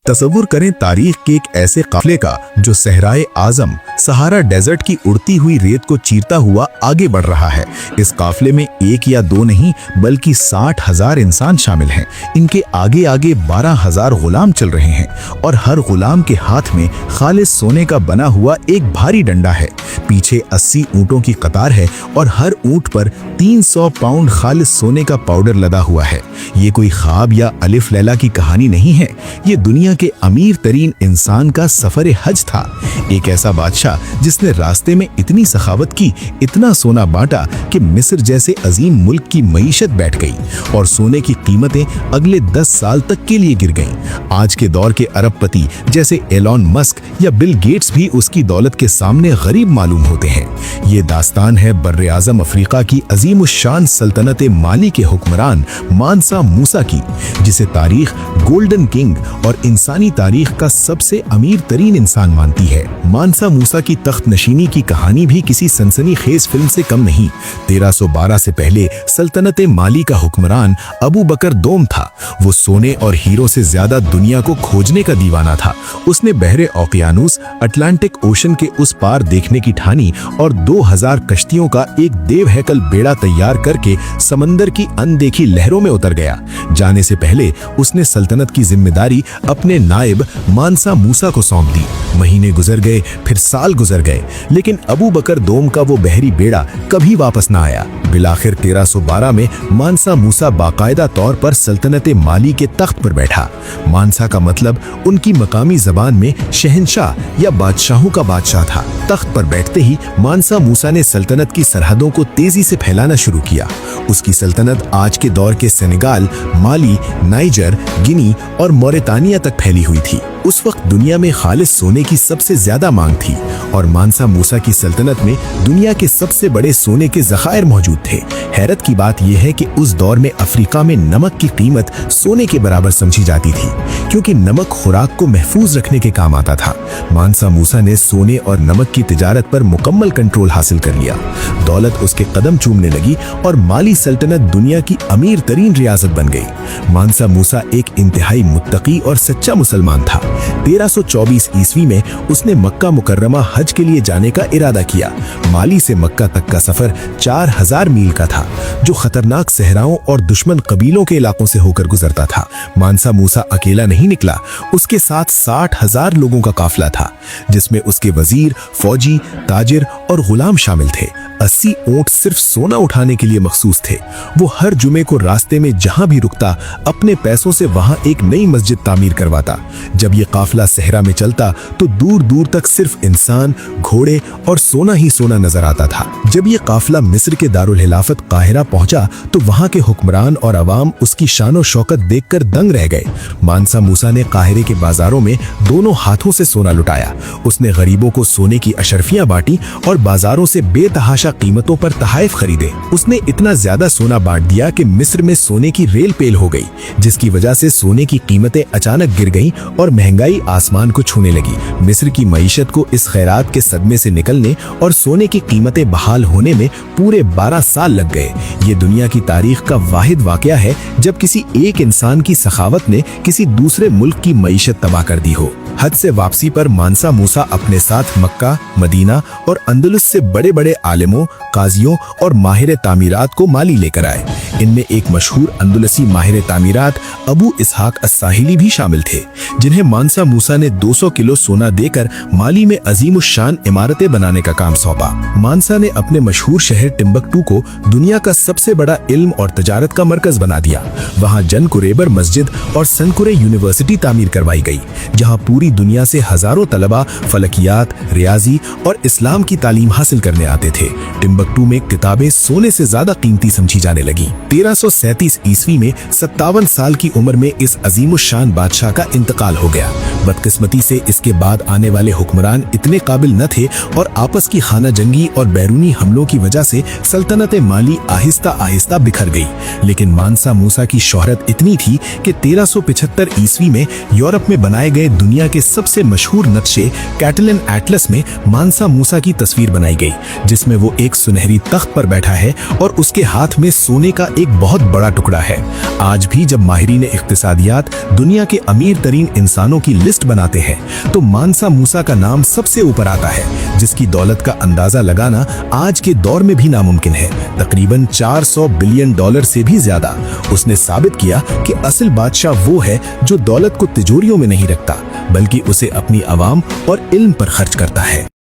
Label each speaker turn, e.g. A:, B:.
A: तसव्वुर करें तारीख के एक ऐसे काफिले का जो सहराए आजम सहारा डेजर्ट की उड़ती हुई रेत को चीरता हुआ आगे बढ़ रहा है। इस काफिले में एक या दो नहीं बल्कि 60,000 इंसान शामिल हैं। इनके आगे आगे 12,000 गुलाम चल रहे हैं और हर गुलाम के हाथ में खालिस सोने का बना हुआ एक भारी डंडा है। पीछे 80 ऊंटों की कतार है और हर ऊंट पर 300 पाउंड खालिस सोने का पाउडर लदा हुआ है। ये कोई ख्वाब या अलिफ लैला की कहानी नहीं है, ये दुनिया के अमीर तरीन इंसान का सफर हज था। एक ऐसा बादशाह जिसने रास्ते में इतनी सखावत की, इतना सोना बांटा कि मिस्र जैसे अजीम मुल्क की मईशत बैठ गई और सोने की कीमतें अगले 10 साल तक के लिए गिर गईं। आज के दौर के अरबपति जैसे एलॉन मस्क या बिल गेट्स भी उसकी दौलत के सामने गरीब मालूम होते हैं। ये दास्तान है बर्रे आज़म अफ्रीका की अजीम शान सल्तनत माली के हुक्मरान मानसा मूसा की, जिसे तारीख गोल्डन किंग और इंसानी तारीख का सबसे अमीर तरीन इंसान मानती है। मानसा मूसा की तख्त नशीनी की कहानी भी किसी सनसनीखेज फिल्म से कम नहीं। 1312 से पहले सल्तनत माली का हुक्मरान अबू बकर दोम था। वो सोने और हीरो से ज्यादा दुनिया को खोजने का दीवाना था। उसने बहरे औकियानूस अटलांटिक ओशन के उस पार देखने की ठानी और 2000 कश्तियों का एक देव हैकल बेड़ा तैयार करके समंदर की अनदेखी लहरों में उतर गया। जाने से पहले उसने सल्तनत की जिम्मेदारी अपने नायब मानसा मूसा को सौंप दी। महीने गुजर गए, फिर साल गुजर गए, लेकिन अबू बकर दोम का वो बहरी बेड़ा कभी वापस ना आया। बिलाखिर 1312 में मानसा मूसा बाकायदा तौर पर सल्तनत माली के तख्त पर बैठा। मानसा का मतलब उनकी मकामी जबान में शहंशाह या बादशाहों का बादशाह था। तख्त पर बैठते ही मानसा मूसा ने सल्तनत की सरहदों को तेजी से फैलाना शुरू किया। उसकी सल्तनत आज के दौर के सेनेगाल, माली, नाइजर, गिनी और मोरितानिया तक फैली हुई थी। उस वक्त दुनिया में खालिस सोने की सबसे ज्यादा मांग थी और मानसा मूसा की सल्तनत में दुनिया के सबसे बड़े सोने के ज़खायर मौजूद थे। हैरत की बात यह है कि उस दौर में अफ्रीका में नमक की कीमत सोने के बराबर समझी जाती थी, क्योंकि नमक खुराक को महफूज रखने के काम आता था। मानसा मूसा ने सोने और नमक की तिजारत पर मुकम्मल कंट्रोल हासिल कर लिया। दौलत उसके कदम चूमने लगी और माली सल्तनत दुनिया की अमीर तरीन रियासत बन गई। मानसा मूसा एक इंतहाई मुत्तकी और सच्चा मुसलमान था। 1324 ईस्वी में उसने मक्का मुकर्रमा हज के लिए जाने का इरादा किया। माली से मक्का तक का सफर 4000 मील का था, जो खतरनाक सहराओं और दुश्मन कबीलों के इलाकों से होकर गुजरता था। मानसा मूसा अकेला नहीं निकला, उसके साथ 60,000 लोगों का काफिला था, जिसमें उसके वजीर, फौजी, ताजिर और गुलाम शामिल थे। 80 ऊंट सिर्फ सोना उठाने के लिए मखसूस थे। वो हर जुमे को रास्ते में जहां भी रुकता अपने पैसों से वहां एक नई मस्जिद तामीर करवाता। जब ये काफिला सहरा में चलता तो दूर दूर तक सिर्फ इंसान, घोड़े और सोना ही सोना नजर आता था। जब ये काफिला मिस्र के दारुल हिलाफत काहिरा पहुंचा तो वहां के हुक्मरान और अवाम उसकी शान और शौकत देखकर दंग रह गए। मानसा मूसा ने काहिरे के बाजारों में दोनों हाथों से सोना लुटाया। उसने गरीबों को सोने की अशरफियां बांटी और बाजारों से बेतहाशा कीमतों पर तहाइफ खरीदे। उसने इतना ज्यादा सोना बांट दिया कि मिस्र में सोने की रेल पेल हो गई, जिसकी वजह से सोने की कीमतें अचानक गिर गईं और महंगाई आसमान को छूने लगी। मिस्र की मईशत को इस खैरात के सदमे से निकलने और सोने की कीमतें बहाल होने में पूरे 12 साल लग गए। ये दुनिया की तारीख का वाहिद वाकया है जब किसी एक इंसान की सखावत ने किसी दूसरे मुल्क की मईशत तबाह कर दी हो। हज से वापसी पर मानसा मूसा अपने साथ मक्का, मदीना और अंदलुस से बड़े बड़े आलिमों, काजियों और माहिर तामीरात को माली लेकर आए। इनमें एक मशहूर अंदलुसी माहिर तामीरात अबू इसहाक अस्साहिली भी शामिल थे, जिन्हें मानसा मूसा ने 200 किलो सोना देकर माली में अजीमुशान इमारतें बनाने का काम सौंपा। मानसा ने अपने मशहूर शहर टिम्बकटू को दुनिया का सबसे बड़ा इल्म और तजारत का मरकज बना दिया। वहाँ जन कुरेबर मस्जिद और सनकुरे यूनिवर्सिटी तामीर करवाई गई, जहाँ पूरी दुनिया से हजारों तलबा फलकियात, रियाजी और इस्लाम की तालीम हासिल करने आते थे। टिम्बकटू में किताबें सोने से ज्यादा कीमती समझी जाने लगी। 1337 ईस्वी में 57 साल की उम्र में इस अजीमुशान बादशाह का इंतकाल हो गया। बदकिस्मती से इसके बाद आने वाले हुक्मरान इतने काबिल न थे और आपस की खाना जंगी और बैरूनी हमलों की वजह से सल्तनत माली आहिस्ता आहिस्ता बिखर गई। लेकिन मानसा मूसा की शोहरत इतनी थी कि 1375 ईस्वी में यूरोप में बनाए गए दुनिया के
B: के सबसे मशहूर नक्शे कैटलन एटलस में मानसा मूसा की तस्वीर बनाई गई, जिसमें वो एक सुनहरी तख्त पर बैठा है और उसके हाथ में सोने का एक बहुत बड़ा टुकड़ा है। आज भी जब माहिरीन इक्तिसादियात दुनिया के अमीर तरीन इंसानों की लिस्ट बनाते हैं तो मानसा मूसा का नाम सबसे ऊपर आता है, जिसकी दौलत का अंदाजा लगाना आज के दौर में भी नामुमकिन है। तकरीबन 400 बिलियन डॉलर से भी ज्यादा। उसने साबित किया कि असल बादशाह वो है जो दौलत को तिजोरियों में नहीं रखता, बल्कि उसे अपनी आवाम और इल्म पर खर्च करता है।